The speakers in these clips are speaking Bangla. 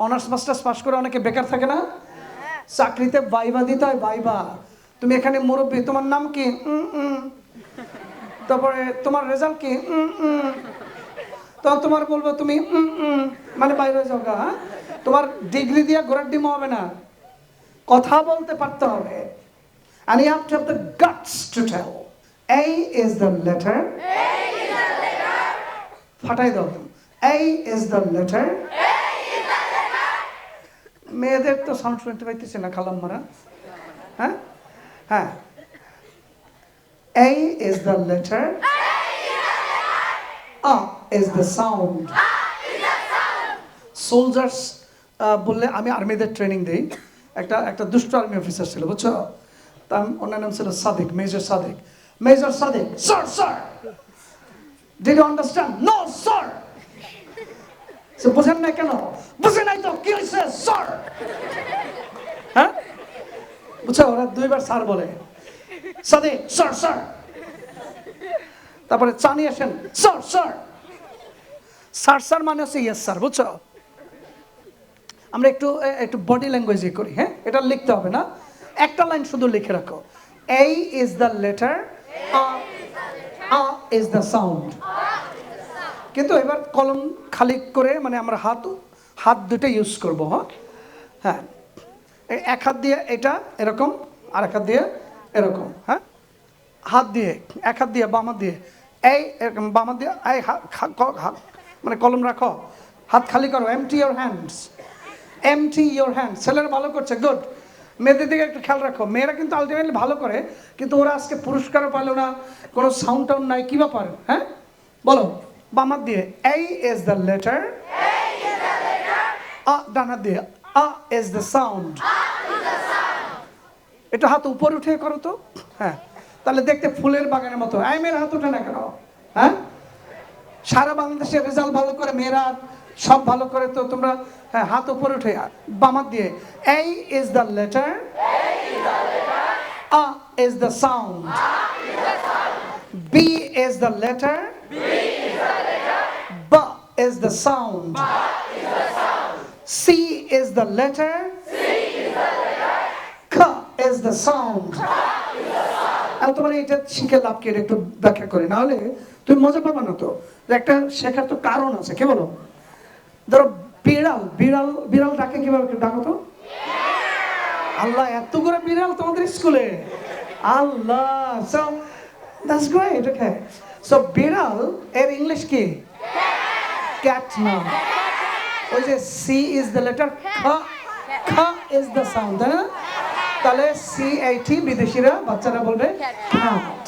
অনার্স মাস্টার্স পাস করে অনেকে বেকার থাকে না, চাকরিতে ভাইবা দিতে হয়, ভাইবা। তুমি এখানে মুরব্বী, তোমার নাম কি? তারপরে তোমার রেজাল্ট কি? তখন তোমার বলবো তুমি মানে বাইরে যাও গা। তোমার ডিগ্রি দিয়ে ঘোড়ার ডিম হবে না, কথা বলতে পারতে হবে। And you have to have the guts to tell. A is the letter. ফাটাই দাও। A is the letter. মেয়েদের তো সাউন্ড শুনতে পাইতেছে না খালাম্মারা। হ্যাঁ হ্যাঁ, A is the letter. A is the sound. Soldiers বললে আমি আর্মিদের ট্রেনিং দিই। একটা দুষ্ট আর্মি অফিসার ছিল, বুঝছো? তার ওনার নাম ছিল Sadiq, major Sadiq. Major Sadiq, sir sir, did you understand? No sir. সে বুঝেন না কেন? বুঝে নাই তো, কি হয়েছে স্যার? হ্যাঁ, বুঝছো? ওরা দুইবার স্যার বলে। Sadiq, sir sir. তারপরে চা নিয়ে আসেন, স্যার স্যার। স্যার স্যার মানে হচ্ছে ইয়েস স্যার, বুঝছো? আমরা একটু বডি ল্যাঙ্গুয়েজে করি। হ্যাঁ, এটা লিখতে হবে না, একটা লাইন শুধু লিখে রাখো। A is the letter, A is the sound. কিন্তু এবার কলম খালি করে মানে আমরা হাত দুটো ইউজ করব। হ্যাঁ, এক হাত দিয়ে এটা এরকম, আর এক হাত দিয়ে এরকম। হ্যাঁ, হাত দিয়ে, এক হাত দিয়ে বাম হাত দিয়ে এই এরকম, বাম হাত দিয়ে এই মানে কলম রাখো, হাত খালি করো। Empty your hands, empty your hands. ছেলেরা ভালো করছে, গুড। মেয়েদের দিকে একটু খেয়াল রাখো। মেয়েরা কিন্তু আলটিমেটলি ভালো করে, কিন্তু ওরা আজকে পুরস্কারও পাইলো না, কোনো সাউন্ড টাউন্ড নাই, কি ব্যাপার? হ্যাঁ, বলো। বাম হাত দিয়ে A is the letter, ডান হাত দিয়ে A is the sound. এটা হাত উপরে উঠে করো তো। হ্যাঁ, তাহলে দেখতে ফুলের বাগানের মতো। এই মেয়ের হাত ওঠে না কেন? হ্যাঁ, সারা বাংলাদেশে রেজাল্ট ভালো করে মেয়েরা সব ভালো করে, তো তোমরা হ্যাঁ হাত উপরে উঠে। বাম হাত দিয়ে A is the letter, A is the sound. B is the letter, B is the sound. C is the letter, K is the sound. তোমার এটা শিখে লাভ কি, একটু ব্যাখ্যা করে, না হলে তুমি মজা পাবা না। তো একটা শেখার তো কারণ আছে। কে বলো? ধরো বিড়াল, বিড়াল বিড়াল ডাকে কিভাবে? ডাকো তো। আল্লাহ, এত করে বিড়াল তোমাদের স্কুলে, Allah. So that's great. Okay, so বিড়াল এর ইংলিশ কি? ক্যাট না? ওই যে সি ইজ দ্য লেটার, খ ইজ দ্য সাউন্ড, তাই না? তাহলে CAT বিদেশিরা বাচ্চারা বলবে ক্যাট,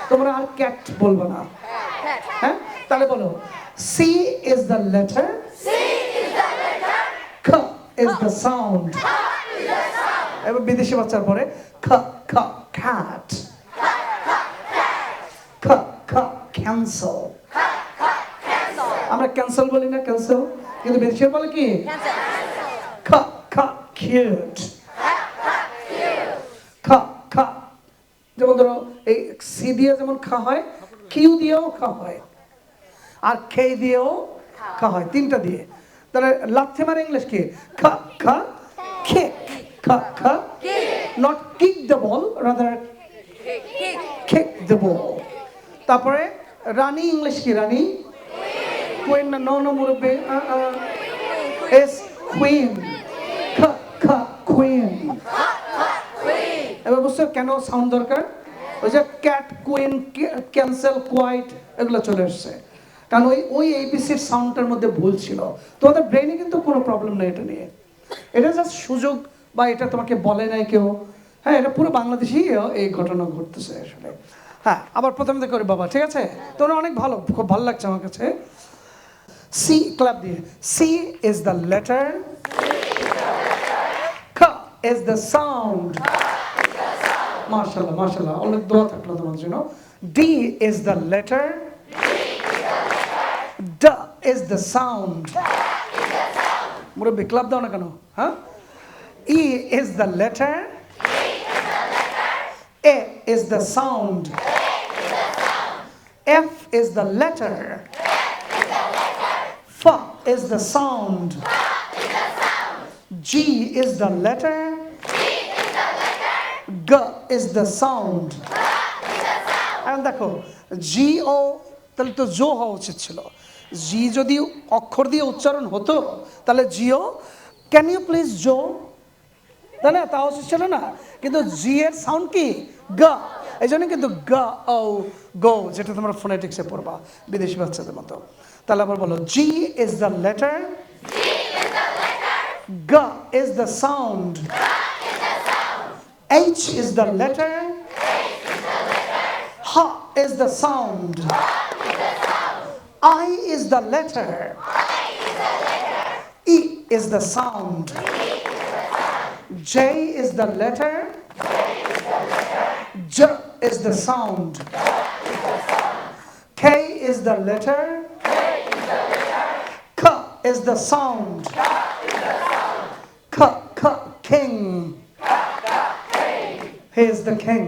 তোমরা আর ক্যাট বলবে না। হ্যাঁ, তাহলে বলো C is the letter, K is the sound. এবার বিদেশি বাচ্চার পরে খ cat, খ cancel. আমরা ক্যান্সেল বলি না, ক্যান্সেল, কিন্তু বিদেশিরা বলে কি? খ cute. খা, যেমন ধরো এই সি দিয়ে যেমন খা হয়, কিউ দিয়েও খা হয়, আর খে দিয়েও খা হয়, তিনটা দিয়ে। তাহলে লাথি মারে ইংলিশ কি? খা কিক, খা not kick the ball, rather kick the ball. তারপরে রানী ইংলিশ কি? রানী, কুইন না? নো মুরব্বী, এস কুইন, খা কুইন। এবার বুঝছো কেন সাউন্ড দরকার? ওই যে ক্যাট, কুইন, ক্যান্সেল, কোয়াইট এগুলো চলে এসছে, কারণ ওই ABCর সাউন্ডটার মধ্যে ভুল ছিল। তোমাদের ব্রেনে কিন্তু কোনো প্রবলেম নেই এটা নিয়ে, এটা জাস্ট সুযোগ, বা এটা তোমাকে বলে নাই কেউ। হ্যাঁ, এটা পুরো বাংলাদেশেই এই ঘটনা ঘটতেছে আসলে। হ্যাঁ, আবার প্রথম থেকে করি বাবা, ঠিক আছে? তোমরা অনেক ভালো, খুব ভালো লাগছে আমার কাছে। সি, ক্লাব দিয়ে। C is the letter, K is the sound. মাশাআল্লাহ মাশাআল্লাহ, অনেক দোয়া থাকলো তোমার জন্য। D is the letter, D is the sound. মুরব্বি ক্লাব দাও না কেন? হ্যাঁ, E is the letter, A is the sound, F is the letter, F is the sound, G is the letter. G is the sound. এখন দেখো জি ও তাহলে তো জো হওয়া উচিত ছিল। জি যদি অক্ষর দিয়ে উচ্চারণ হতো তাহলে জিও ক্যান ইউ প্লিজ জো, তাই না? তা উচিত ছিল না, কিন্তু জি এর সাউন্ড কি গ, এই জন্য কিন্তু গ ও গো, যেটা তোমরা ফোনেটিক্সে পড়বা বিদেশি বাচ্চাদের মতো। তাহলে আবার বলো, জি ইজ দ্য লেটার, গ is the sound, H is the letter, H is the sound. I is the letter. E is the sound. J is the letter. J is the sound. K is the letter. K is the sound. K, K, king. He is the king.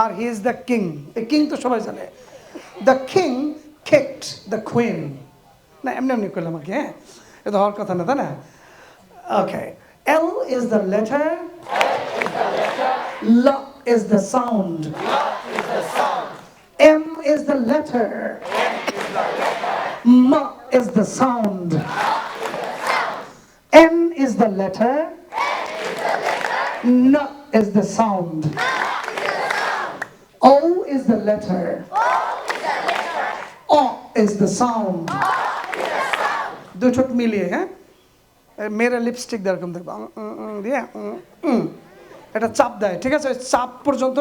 আর হি ইজ দ্য কিং। এই কিং তো সবাই জানে। The king kicked the queen. না এমনি এমনি করলাম আর কি, হ্যাঁ, এটা হওয়ার কথা না, তাই না? Okay, L is the letter, ল is the sound, M is the letter, ম is the sound, N is the letter, ন is the sound, O is the letter. O is the sound. দুই ঠোঁট মিলিয়ে, হ্যাঁ, মেয়েরা লিপস্টিক এরকম দেখবা দিয়ে এটা চাপ দেয়, ঠিক আছে? চাপ পর্যন্ত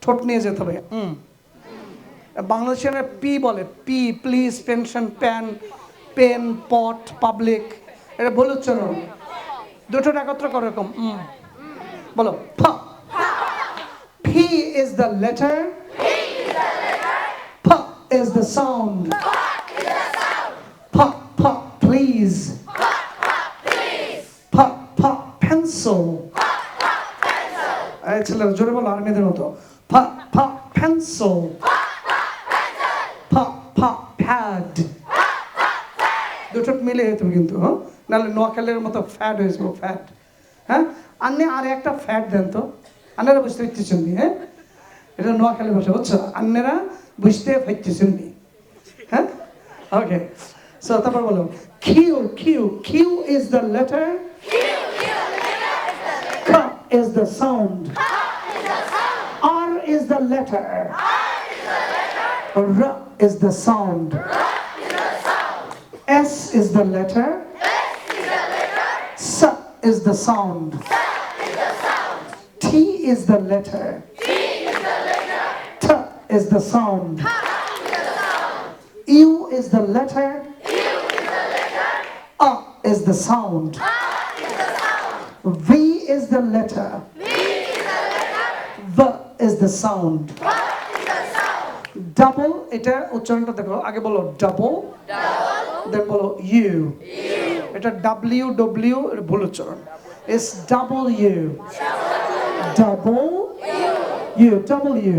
ঠোঁট নিয়ে যেতে হবে। বাংলাদেশের পি বলে, P please, pension, pan, pen, pot, public, এটা ভুল উচ্চারণ। দুই ঠোঁট একত্র করে এরকম বলো, ফ। P is the letter. P is the sound. P, P, please. P, P, pencil. এই ছেলেরা জোরে বলো আর্মিদের মতো। P, P, pencil. P, P, pad. দুটো মিলে তুমি কিন্তু, হ্যাঁ, নাহলে নোয়াখালীর মতো ফ্যাট হয়ে যাবো, ফ্যাট। হ্যাঁ, আন্নে আর একটা ফ্যাট দেন তো, আন্নারা বুঝতে পারতেছেন নি? হ্যাঁ, এটা নোয়াখালী ভাষা, বুঝছো? আন্নারা বুঝতে পারতেছেন নি? হ্যাঁ, ওকে। সো তারপর বলো, Q, Q, Q is the letter, ক is the sound, R is the letter, র is the sound, S is the letter, স is the sound, T is the letter. T is the sound. U is the letter. A is the sound. V is the letter. V is the sound. Double, এটা উচ্চারণটা দেখো, আগে বলো double, then বলো U. এটা W W এর ভুল উচ্চারণ। It's double U. Double U, W.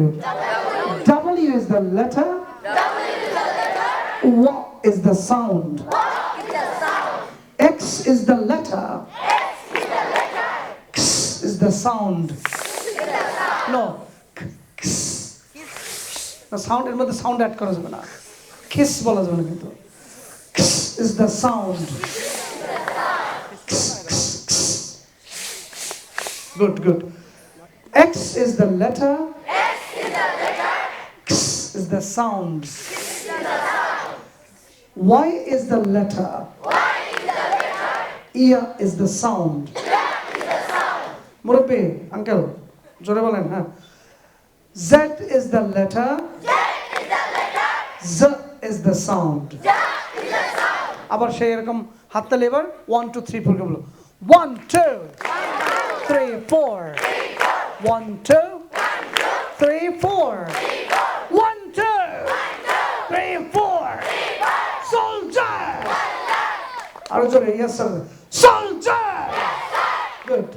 W is the letter. W is the sound. X is the letter. X is the sound. No, X. The sound এর মধ্যে sound add করা যাবে না, kiss বলা যাবে না কিন্তু। X is the sound. Good, good. X is the letter. X is the sound. Y is the letter. E is the sound. Murabbi, uncle, jore bolen, ha. Z is the letter. Z is the sound. আবার সেই এরকম হাততালি, এবার 1 2 3 4 বলো। 1 2 3 4 1 2 3 4 1 2 3 4 soldier. আরো জোরে, yes sir, soldier. Good.